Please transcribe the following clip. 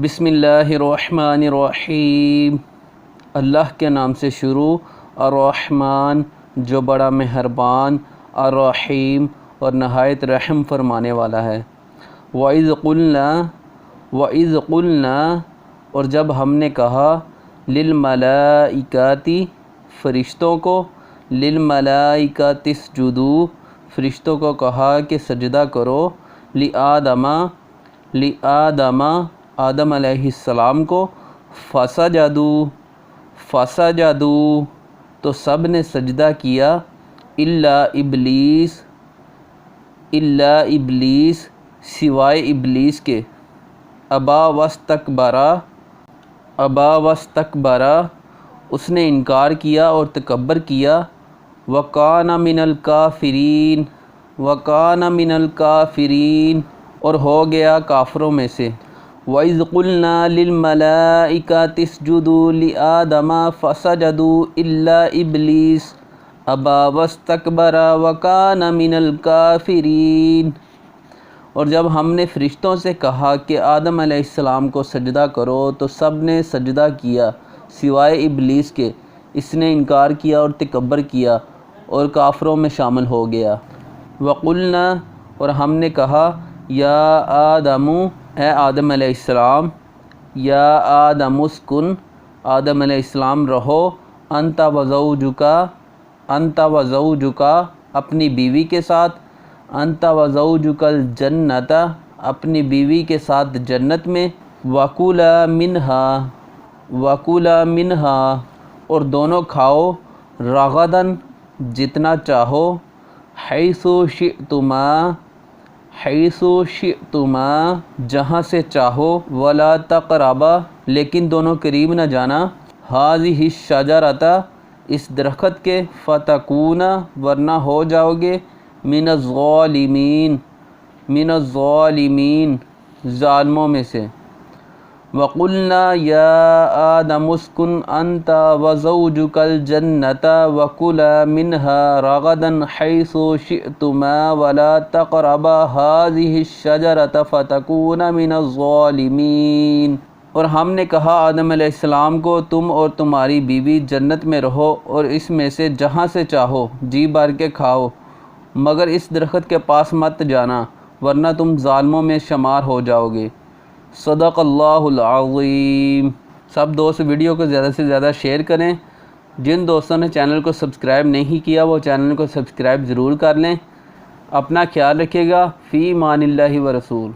بسم اللہ الرحمن الرحیم، اللہ کے نام سے شروع، الرحمن جو بڑا مہربان، الرحیم اور نہایت رحم فرمانے والا ہے۔ وَإِذْ قُلْنَا اور جب ہم نے کہا، لِلْمَلَائِكَةِ فرشتوں کو، لِلْمَلَائِكَةِ اسْجُدُوا فرشتوں کو کہا کہ سجدہ کرو، لِآدَمَ آدم علیہ السلام کو، فسجدوا تو سب نے سجدہ کیا، الا ابلیس سوائے ابلیس کے، ابا واستکبرا اس نے انکار کیا اور تکبر کیا، وکان من الکافرین اور ہو گیا کافروں میں سے۔ وَإِذْ قُلْنَا لِلْمَلَائِكَةِ اسْجُدُوا لِآدَمَ فَسَجَدُوا إِلَّا إِبْلِيسَ أَبَى وَاسْتَكْبَرَ وَكَانَ مِنَ الْكَافِرِينَ اور جب ہم نے فرشتوں سے کہا کہ آدم علیہ السلام کو سجدہ کرو تو سب نے سجدہ کیا سوائے ابلیس کے، اس نے انکار کیا اور تکبر کیا اور کافروں میں شامل ہو گیا۔ وَقُلْنَا اور ہم نے کہا، یا آدم اے آدم علیہ السلام، یا آدم اسکن آدم علیہ السلام رہو، انت وزوجکا اپنی بیوی کے ساتھ، انت وزوجک الجنت اپنی بیوی کے ساتھ جنت میں، وکلا منہا اور دونوں کھاؤ، رغدن جتنا چاہو، حیث شئتما جہاں سے چاہو، ولا تقربا لیکن دونوں قریب نہ جانا، ہذہ الشجرۃ اس درخت کے، فتکونا ورنہ ہو جاؤ گے، من الظالمین ظالموں میں سے۔ وَقُلْنَا يَا آدَمُ اسْكُنْ أَنْتَ وَزَوْجُكَ الْجَنَّةَ وَكُلَا مِنْهَا رَغَدًا حَيْثُ شِئْتُمَا وَلَا تَقْرَبَا هَٰذِهِ الشَّجَرَةَ فَتَكُونَا مِنَ الظَّالِمِينَ اور ہم نے کہا آدم علیہ السلام کو، تم اور تمہاری بیوی جنت میں رہو اور اس میں سے جہاں سے چاہو جی بھر کے کھاؤ، مگر اس درخت کے پاس مت جانا ورنہ تم ظالموں میں شمار ہو جاؤ گے۔ صدق اللہ العظیم۔ سب دوست ویڈیو کو زیادہ سے زیادہ شیئر کریں۔ جن دوستوں نے چینل کو سبسکرائب نہیں کیا وہ چینل کو سبسکرائب ضرور کر لیں۔ اپنا خیال رکھیے گا۔ فی امان اللہ و رسول۔